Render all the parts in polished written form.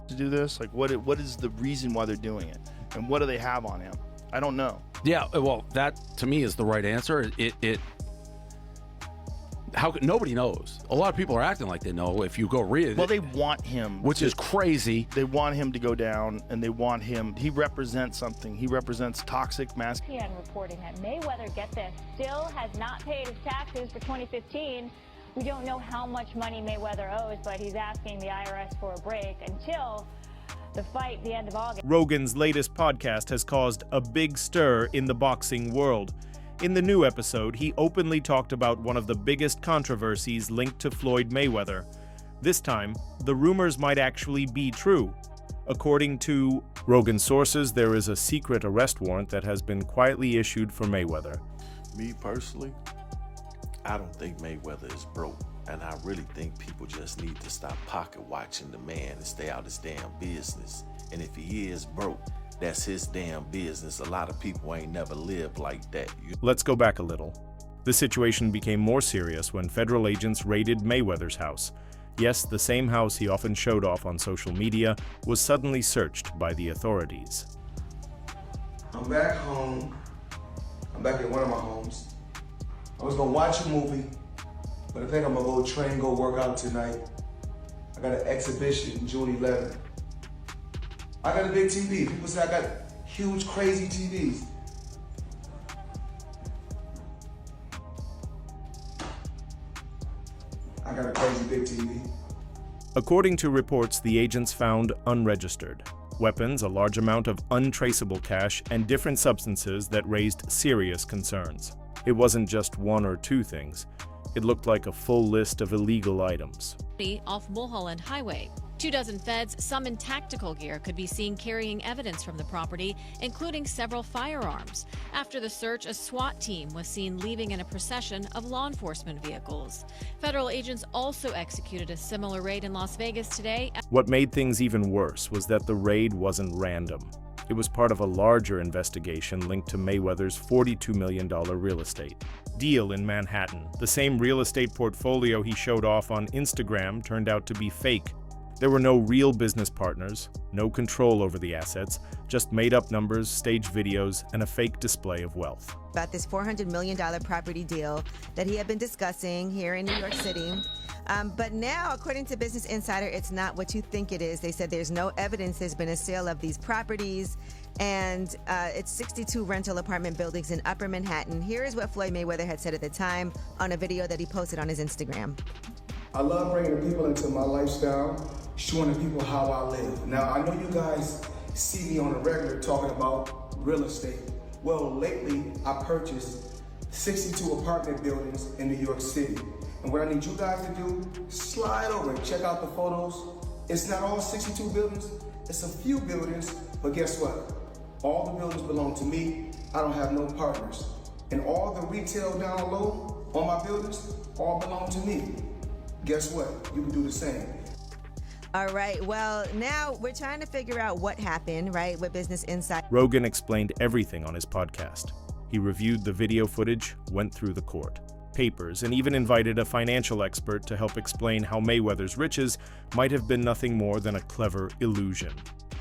to do this? Like, what is the reason why they're doing it? And what do they have on him? I don't know. Yeah, well, that to me is the right answer. Nobody knows. A lot of people are acting like they know. If you go read it, well, they want him, which is crazy. They want him to go down, and they want him. He represents something. He represents toxic masculinity. ESPN reporting that Mayweather, get this, still has not paid his taxes for 2015. We don't know how much money Mayweather owes, but he's asking the IRS for a break until the fight, the end of August. Rogan's latest podcast has caused a big stir in the boxing world. In the new episode, he openly talked about one of the biggest controversies linked to Floyd Mayweather. This time, the rumors might actually be true. According to Rogan sources, there is a secret arrest warrant that has been quietly issued for Mayweather. Me personally, I don't think Mayweather is broke, and I really think people just need to stop pocket watching the man and stay out his damn business. And if he is broke, that's his damn business. A lot of people ain't never lived like that. Let's go back a little. The situation became more serious when federal agents raided Mayweather's house. Yes, the same house he often showed off on social media was suddenly searched by the authorities. I'm back home. I'm back at one of my homes. I was gonna watch a movie, but I think I'm gonna go train, go work out tonight. I got an exhibition June 11th. I got a big TV. People say I got huge, crazy TVs. I got a crazy big TV. According to reports, the agents found unregistered weapons, a large amount of untraceable cash, and different substances that raised serious concerns. It wasn't just one or two things. It looked like a full list of illegal items. Off Mulholland Highway. 24 feds, some in tactical gear, could be seen carrying evidence from the property, including several firearms. After the search, a SWAT team was seen leaving in a procession of law enforcement vehicles. Federal agents also executed a similar raid in Las Vegas today. What made things even worse was that the raid wasn't random. It was part of a larger investigation linked to Mayweather's $42 million real estate deal in Manhattan. The same real estate portfolio he showed off on Instagram turned out to be fake. There were no real business partners, no control over the assets, just made-up numbers, staged videos, and a fake display of wealth. About this $400 million property deal that he had been discussing here in New York City. But now, according to Business Insider, it's not what you think it is. They said there's no evidence there's been a sale of these properties, and it's 62 rental apartment buildings in Upper Manhattan. Here is what Floyd Mayweather had said at the time on a video that he posted on his Instagram. I love bringing the people into my lifestyle, showing the people how I live. Now, I know you guys see me on a regular talking about real estate. Well, lately, I purchased 62 apartment buildings in New York City. And what I need you guys to do, slide over and check out the photos. It's not all 62 buildings, it's a few buildings, but guess what? All the buildings belong to me. I don't have no partners. And all the retail down low on my buildings all belong to me. Guess what? You can do the same. All right, well, now we're trying to figure out what happened, right, with Business Insider. Rogan explained everything on his podcast. He reviewed the video footage, went through the court papers, and even invited a financial expert to help explain how Mayweather's riches might have been nothing more than a clever illusion.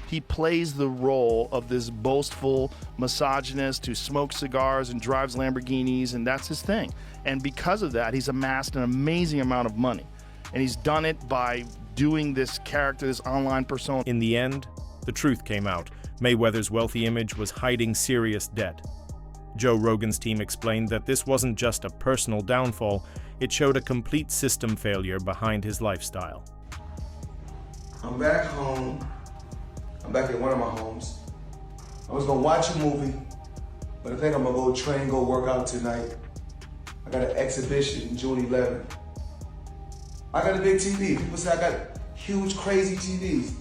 He plays the role of this boastful misogynist who smokes cigars and drives Lamborghinis, and that's his thing. And because of that, he's amassed an amazing amount of money. And he's done it by doing this character, this online persona. In the end, the truth came out. Mayweather's wealthy image was hiding serious debt. Joe Rogan's team explained that this wasn't just a personal downfall, it showed a complete system failure behind his lifestyle. I'm back home. I'm back at one of my homes. I was gonna watch a movie, but I think I'm gonna go train, go work out tonight. I got an exhibition June 11th. I got a big TV. People say I got huge, crazy TVs.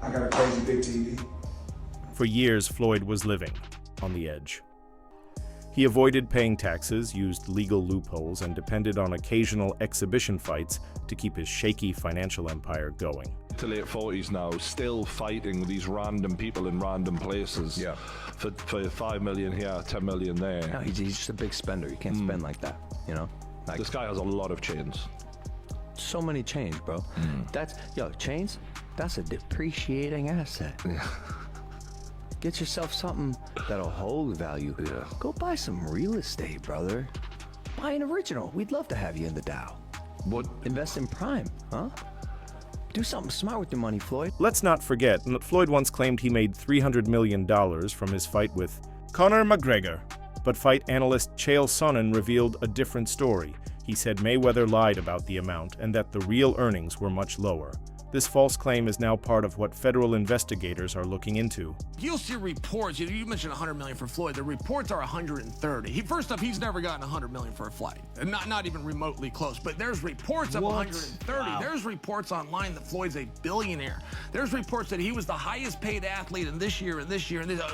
I got a crazy big TV. For years, Floyd was living on the edge. He avoided paying taxes, used legal loopholes, and depended on occasional exhibition fights to keep his shaky financial empire going. To late 40s now, still fighting with these random people in random places. Yeah. For 5 million here, 10 million there. No, he's just a big spender. You can't spend like that, you know? Like, This guy has a lot of chains. so many chains, bro. Chains, that's a depreciating asset. Yeah. Get yourself something that'll hold value. Yeah. Go buy some real estate, brother. Buy an original. We'd love to have you in the Dow. What? Invest in prime, huh? Do something smart with your money, Floyd. Let's not forget that Floyd once claimed he made $300 million from his fight with Conor McGregor. But fight analyst Chael Sonnen revealed a different story. He said Mayweather lied about the amount and that the real earnings were much lower. This false claim is now part of what federal investigators are looking into. You'll see reports. You mentioned 100 million for Floyd. The reports are 130. First off, he's never gotten 100 million for a fight, and not even remotely close. But there's reports of 130. Wow. There's reports online that Floyd's a billionaire. There's reports that he was the highest paid athlete in this year,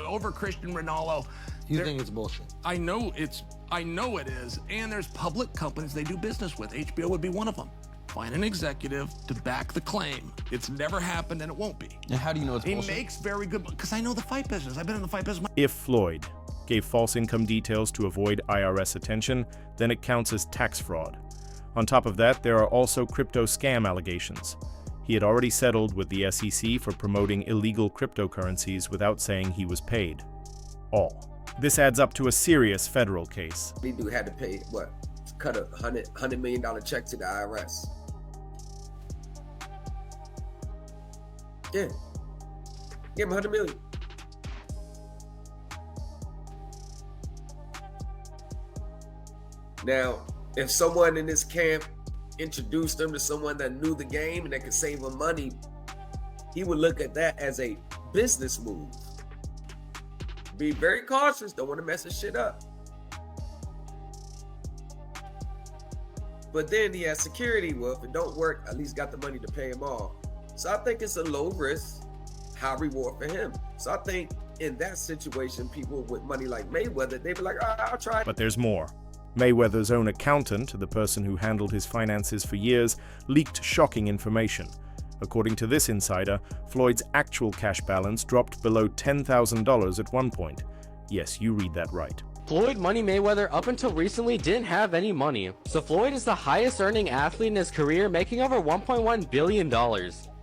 over Cristiano Ronaldo. You think it's bullshit? I know it is. And there's public companies they do business with. HBO would be one of them. Find an executive to back the claim. It's never happened and it won't be. And how do you know it's bullshit? He makes very good, because I know the fight business. I've been in the fight business. If Floyd gave false income details to avoid IRS attention, then it counts as tax fraud. On top of that, there are also crypto scam allegations. He had already settled with the SEC for promoting illegal cryptocurrencies without saying he was paid. All. This adds up to a serious federal case. We do had to pay, cut a $100 million check to the IRS. Yeah. Give him $100 million. Now, if someone in this camp introduced him to someone that knew the game and that could save him money, he would look at that as a business move. Be very cautious, don't want to mess his shit up. But then he has security. Well, if it don't work, at least got the money to pay him off. So I think it's a low risk, high reward for him. So I think in that situation, people with money like Mayweather, they'd be like, I'll try. But there's more. Mayweather's own accountant, the person who handled his finances for years, leaked shocking information. According to this insider, Floyd's actual cash balance dropped below $10,000 at one point. Yes, you read that right. Floyd Money Mayweather up until recently didn't have any money, so Floyd is the highest earning athlete in his career, making over $1.1 billion.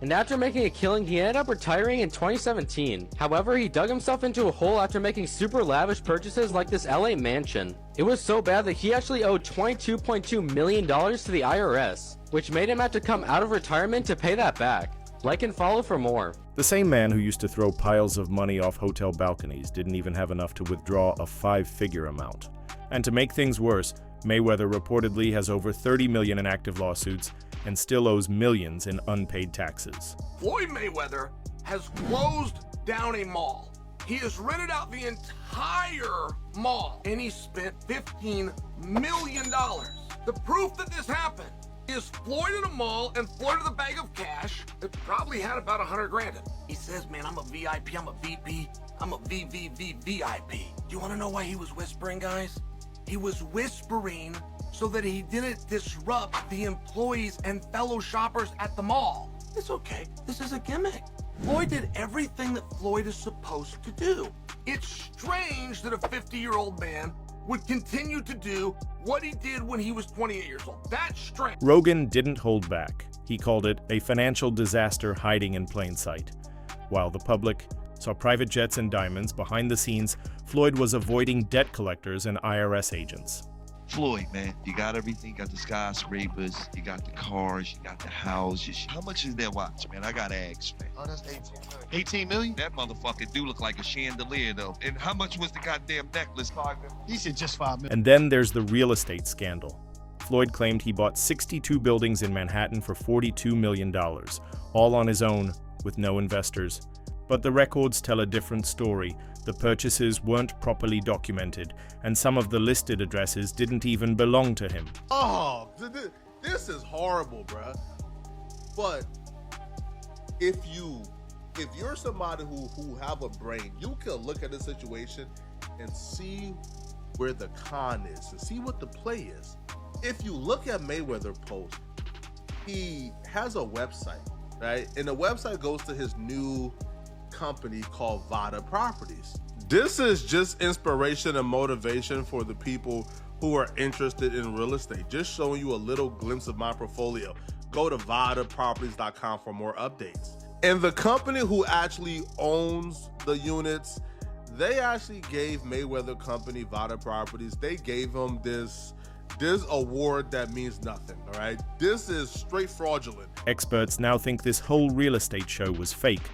And after making a killing, he ended up retiring in 2017. However, he dug himself into a hole after making super lavish purchases like this LA mansion. It was so bad that he actually owed $22.2 million to the IRS, which made him have to come out of retirement to pay that back. Like and follow for more. The same man who used to throw piles of money off hotel balconies didn't even have enough to withdraw a 5-figure amount. And to make things worse, Mayweather reportedly has over $30 million in active lawsuits and still owes millions in unpaid taxes. Floyd Mayweather has closed down a mall. He has rented out the entire mall and he spent $15 million. The proof that this happened is Floyd in a mall and Floyd with a bag of cash that probably had about 100 grand in it. He says, man, I'm a VIP, I'm a VP, I'm a VVVVIP. Do you want to know why he was whispering, guys? He was whispering so that he didn't disrupt the employees and fellow shoppers at the mall. It's okay, this is a gimmick. Floyd did everything that Floyd is supposed to do. It's strange that a 50-year-old man would continue to do what he did when he was 28 years old. That's strange. Rogan didn't hold back. He called it a financial disaster hiding in plain sight. While the public saw private jets and diamonds behind the scenes, Floyd was avoiding debt collectors and IRS agents. Floyd, man, you got everything. You got the skyscrapers, you got the cars, you got the houses. How much is that watch, man? I got eggs, man. Oh, that's 18 million. 18 million? That motherfucker do look like a chandelier, though. And how much was the goddamn necklace? He said just $5 million. And then there's the real estate scandal. Floyd claimed he bought 62 buildings in Manhattan for $42 million, all on his own, with no investors. But the records tell a different story. The purchases weren't properly documented, and some of the listed addresses didn't even belong to him. Oh, this is horrible, bruh. But if you're somebody who have a brain, you can look at the situation and see where the con is and see what the play is. If you look at Mayweather post, he has a website, right? And the website goes to his new company called Vada Properties. This is just inspiration and motivation for the people who are interested in real estate. Just showing you a little glimpse of my portfolio. Go to VadaProperties.com for more updates. And the company who actually owns the units, they actually gave Mayweather Company, Vada Properties, they gave him this award that means nothing, all right? This is straight fraudulent. Experts now think this whole real estate show was fake,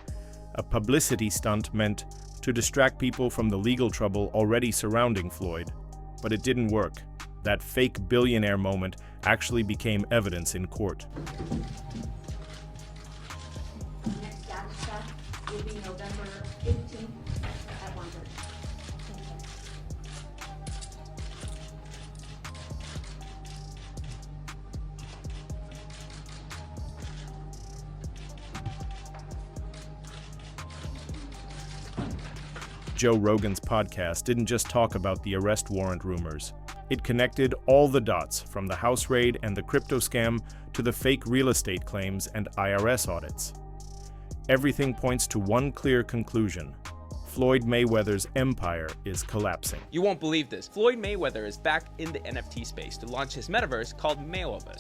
a publicity stunt meant to distract people from the legal trouble already surrounding Floyd. But it didn't work. That fake billionaire moment actually became evidence in court. Next data check will be November 15th at 1:30. Joe Rogan's podcast didn't just talk about the arrest warrant rumors. It connected all the dots from the house raid and the crypto scam to the fake real estate claims and IRS audits. Everything points to one clear conclusion: Floyd Mayweather's empire is collapsing. You won't believe this. Floyd Mayweather is back in the NFT space to launch his metaverse called Mayweather.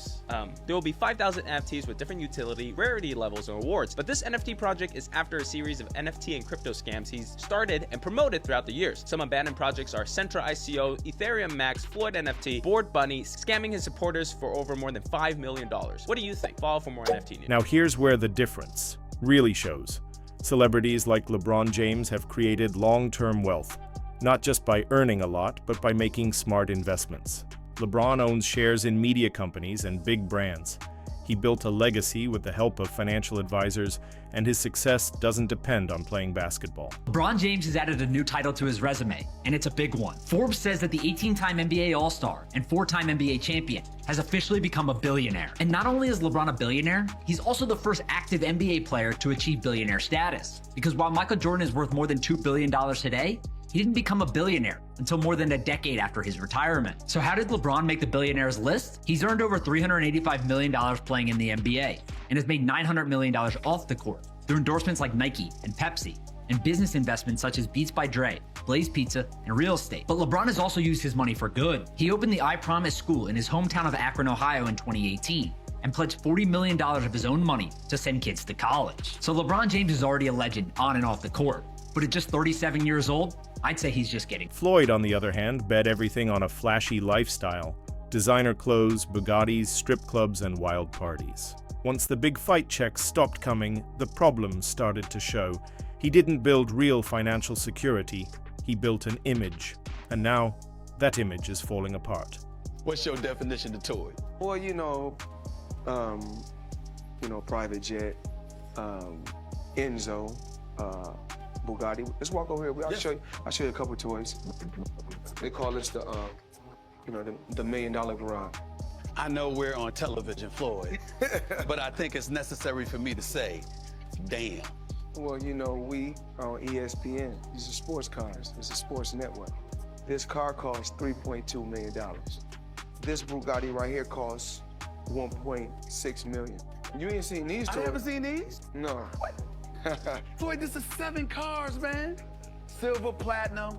There will be 5,000 NFTs with different utility, rarity levels, and rewards. But this NFT project is after a series of NFT and crypto scams he's started and promoted throughout the years. Some abandoned projects are Centra ICO, Ethereum Max, Floyd NFT, Bored Bunny, scamming his supporters for over more than $5 million. What do you think? Follow for more NFT news. Now here's where the difference really shows. Celebrities like LeBron James have created long-term wealth, not just by earning a lot, but by making smart investments. LeBron owns shares in media companies and big brands. He built a legacy with the help of financial advisors, and his success doesn't depend on playing basketball. LeBron James has added a new title to his resume, and it's a big one. Forbes says that the 18-time NBA All-Star and 4-time NBA champion has officially become a billionaire. And not only is LeBron a billionaire, he's also the first active NBA player to achieve billionaire status. Because while Michael Jordan is worth more than $2 billion today, he didn't become a billionaire until more than a decade after his retirement. So how did LeBron make the billionaires list? He's earned over $385 million playing in the NBA and has made $900 million off the court through endorsements like Nike and Pepsi and business investments such as Beats by Dre, Blaze Pizza, and real estate. But LeBron has also used his money for good. He opened the I Promise school in his hometown of Akron, Ohio in 2018 and pledged $40 million of his own money to send kids to college. So LeBron James is already a legend on and off the court. But at just 37 years old, I'd say he's just getting. Floyd, on the other hand, bet everything on a flashy lifestyle. Designer clothes, Bugattis, strip clubs, and wild parties. Once the big fight checks stopped coming, the problems started to show. He didn't build real financial security, he built an image. And now, that image is falling apart. What's your definition of toy? Well, private jet, Enzo, Bugatti. Let's walk over here. I'll show you a couple toys. They call this the $1 million garage. I know we're on television, Floyd, but I think it's necessary for me to say, damn. Well, we are on ESPN. These are sports cars. It's a sports network. This car costs $3.2 million. This Bugatti right here costs $1.6 million. You ain't seen these toys? I haven't seen these? No. Floyd, this is 7 cars, man. Silver, platinum,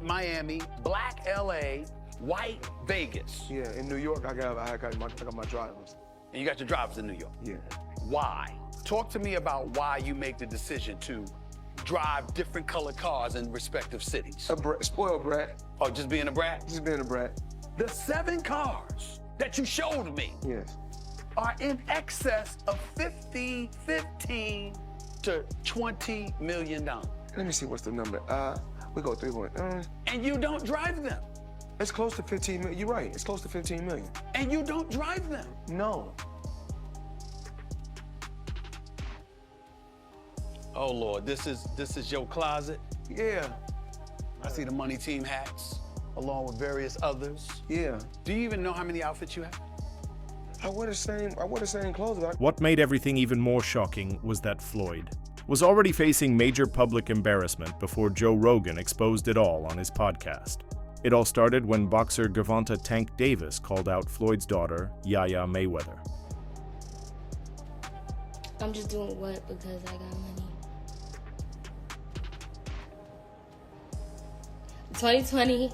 Miami, black LA, white Vegas. Yeah, in New York, I got my drivers. And you got your drivers in New York? Yeah. Why? Talk to me about why you make the decision to drive different colored cars in respective cities. Spoiled brat. Oh, just being a brat? Just being a brat. The 7 cars that you showed me are in excess of $15 to $20 million. Let me see what's the number. We go 3.1. And you don't drive them. It's close to 15 million. You're right. It's close to 15 million. And you don't drive them. No. Oh Lord, this is your closet? Yeah. I see the Money Team hats along with various others. Yeah. Do you even know how many outfits you have? I wear the same clothes. What made everything even more shocking was that Floyd was already facing major public embarrassment before Joe Rogan exposed it all on his podcast. It all started when boxer Gervonta Tank Davis called out Floyd's daughter, Yaya Mayweather. I'm just doing what because I got money. 2020,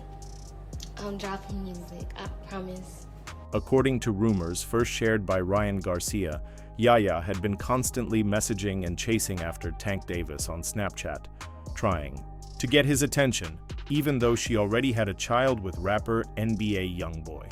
I'm dropping music, I promise. According to rumors first shared by Ryan Garcia, Yaya had been constantly messaging and chasing after Tank Davis on Snapchat, trying to get his attention, even though she already had a child with rapper NBA Youngboy.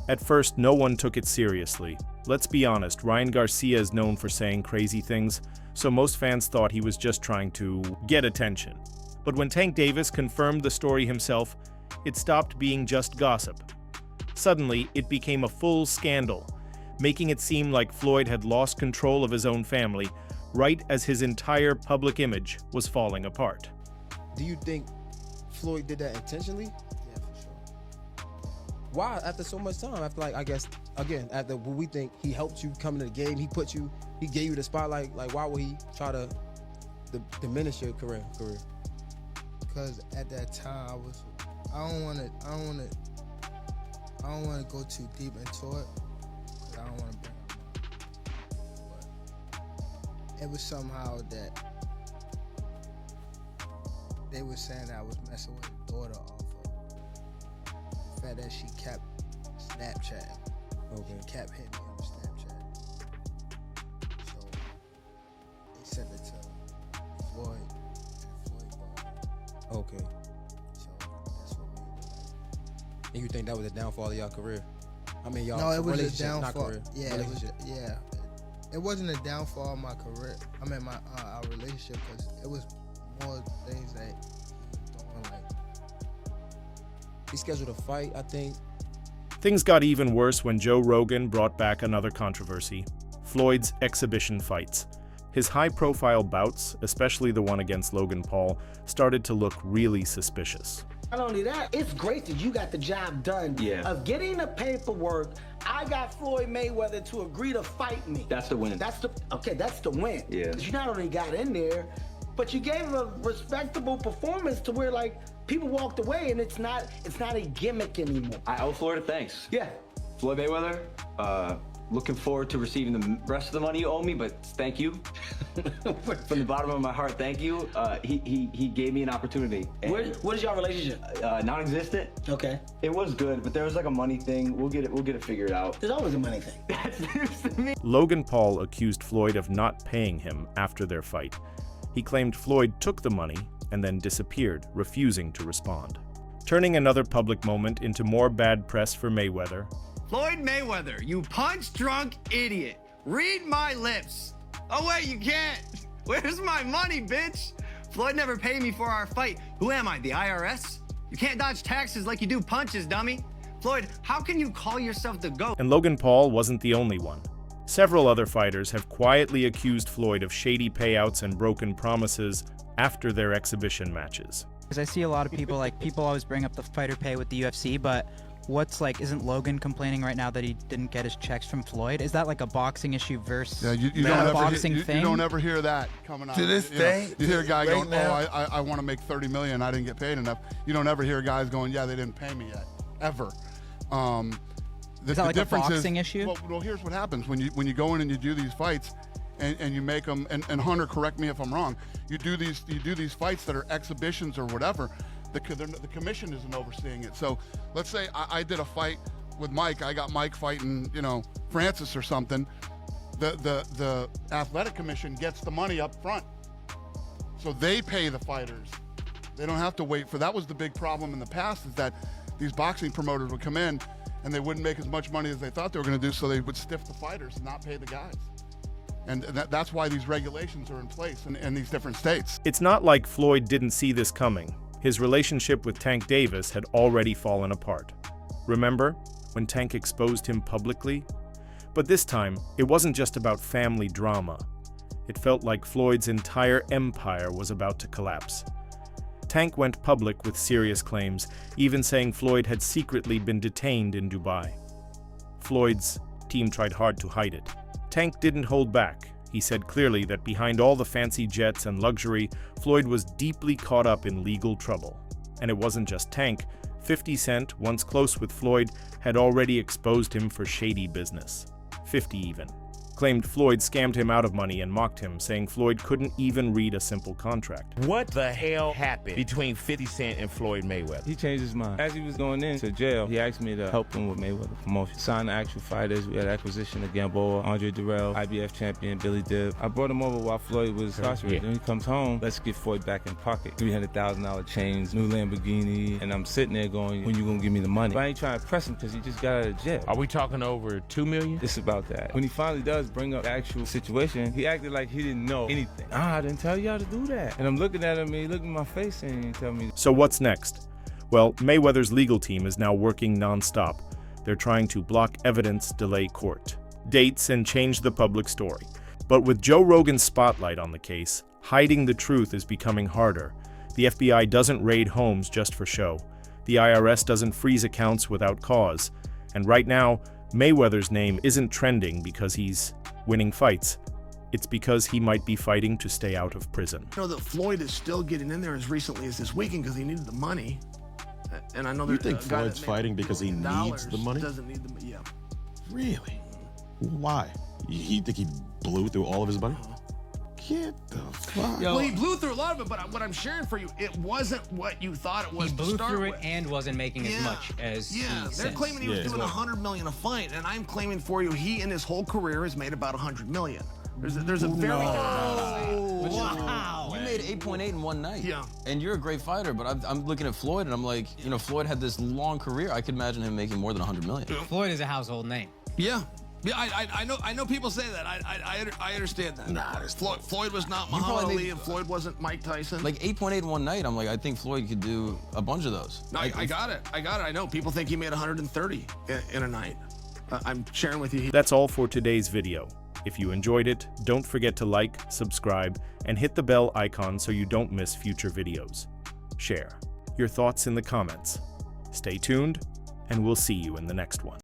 At first, no one took it seriously. Let's be honest, Ryan Garcia is known for saying crazy things, so most fans thought he was just trying to get attention. But when Tank Davis confirmed the story himself, it stopped being just gossip. Suddenly, it became a full scandal, making it seem like Floyd had lost control of his own family, right as his entire public image was falling apart. Do you think Floyd did that intentionally? Why, after so much time? After, like, I guess, again, after what we think he helped you come into the game, he gave you the spotlight. Like, why would he try to diminish your career? Because at that time, I don't want to go too deep into it. I don't want to bring it up. But it was somehow that they were saying that I was messing with his daughter off of the fact that she kept Snapchatting. Okay. She kept hitting me on Snapchat. So they sent it to Floyd, and Floyd bought it. Okay. So that's what made it. And you think that was a downfall of your career? I mean, y'all. No, it was a relationship, downfall. not career. Yeah, Relationship. It wasn't a downfall of my career. I mean, our relationship, because it was more things that he was doing. Like, he scheduled a fight, I think. Things got even worse when Joe Rogan brought back another controversy: Floyd's exhibition fights. His high-profile bouts, especially the one against Logan Paul, started to look really suspicious. Not only that, it's great that you got the job done of getting the paperwork. I got Floyd Mayweather to agree to fight me. That's the win. That's the win. Yeah. 'Cause you not only got in there, but you gave a respectable performance to where, like, people walked away and it's not a gimmick anymore. I owe Floyd a thanks. Yeah. Floyd Mayweather, looking forward to receiving the rest of the money you owe me, but thank you. From the bottom of my heart, thank you. He gave me an opportunity. What is your relationship? Non-existent. Okay. It was good, but there was like a money thing. We'll get it figured out. There's always a money thing. That's news to me. Logan Paul accused Floyd of not paying him after their fight. He claimed Floyd took the money and then disappeared, refusing to respond, turning another public moment into more bad press for Mayweather. Floyd Mayweather, you punch-drunk idiot. Read my lips. Oh wait, you can't. Where's my money, bitch? Floyd never paid me for our fight. Who am I, the IRS? You can't dodge taxes like you do punches, dummy. Floyd, how can you call yourself the GOAT? And Logan Paul wasn't the only one. Several other fighters have quietly accused Floyd of shady payouts and broken promises after their exhibition matches. Because I see a lot of people, people always bring up the fighter pay with the UFC, but isn't Logan complaining right now that he didn't get his checks from Floyd? Is that like a boxing issue versus you don't ever hear that coming out. To this day, you hear a guy going, now, I want to make $30 million, I didn't get paid enough. You don't ever hear guys going, yeah, they didn't pay me yet, ever. Is that like a boxing issue? Well, here's what happens when you go in and you do these fights, and you make them. And Hunter, correct me if I'm wrong. You do these fights that are exhibitions or whatever. The commission isn't overseeing it. So let's say I did a fight with Mike. I got Mike fighting, Francis or something. The athletic commission gets the money up front, so they pay the fighters. They don't have to wait for. That was the big problem in the past, is that these boxing promoters would come in and they wouldn't make as much money as they thought they were going to do, so they would stiff the fighters and not pay the guys. And that's why these regulations are in place in these different states. It's not like Floyd didn't see this coming. His relationship with Tank Davis had already fallen apart. Remember when Tank exposed him publicly? But this time, it wasn't just about family drama. It felt like Floyd's entire empire was about to collapse. Tank went public with serious claims, even saying Floyd had secretly been detained in Dubai. Floyd's team tried hard to hide it. Tank didn't hold back. He said clearly that behind all the fancy jets and luxury, Floyd was deeply caught up in legal trouble. And it wasn't just Tank. 50 Cent, once close with Floyd, had already exposed him for shady business. 50 even. Claimed Floyd scammed him out of money and mocked him, saying Floyd couldn't even read a simple contract. What the hell happened between 50 Cent and Floyd Mayweather? He changed his mind. As he was going into jail, he asked me to help him with Mayweather promotion. Signed the actual fighters. We had acquisition of Gamboa, Andre Durrell, IBF champion, Billy Dib. I brought him over while Floyd was incarcerated. Then he comes home, let's get Floyd back in pocket. $300,000 chains, new Lamborghini, and I'm sitting there going, when you gonna give me the money? But I ain't trying to press him because he just got out of jail. Are we talking over $2 million? It's about that. When he finally does bring up the actual situation, he acted like he didn't know anything. I didn't tell y'all to do that. And I'm looking at him and he looked in my face and he tell me. So what's next? Well, Mayweather's legal team is now working non-stop. They're trying to block evidence, delay court dates, and change the public story. But with Joe Rogan's spotlight on the case, hiding the truth is becoming harder. The FBI doesn't raid homes just for show. The IRS doesn't freeze accounts without cause. And right now, Mayweather's name isn't trending because he's winning fights. It's because he might be fighting to stay out of prison. I know that Floyd is still getting in there as recently as this weekend because he needed the money. And I know you think Floyd's fighting because he needs the money? Doesn't need the money, yeah. Really? Why? You think he blew through all of his money? Get the fuck. Well, he blew through a lot of it, but what I'm sharing for you, it wasn't what you thought it was. He blew through it and wasn't making as much as he they're says. claiming he was doing $100 million a fight, and I'm claiming for you, he in his whole career has made about $100 million. There's a very Wow. You made 8.8 in one night. Yeah. And you're a great fighter, but I'm looking at Floyd and I'm like, you know, Floyd had this long career. I could imagine him making more than $100 million. Floyd is a household name. Yeah. Yeah, I know people say that. I understand that. Nah, Floyd was not Muhammad Ali, and Floyd wasn't Mike Tyson. Like 8.8 in one night, I'm like, I think Floyd could do a bunch of those. No, I got it. I know. People think he made 130 in a night. I'm sharing with you. That's all for today's video. If you enjoyed it, don't forget to like, subscribe, and hit the bell icon so you don't miss future videos. Share your thoughts in the comments. Stay tuned, and we'll see you in the next one.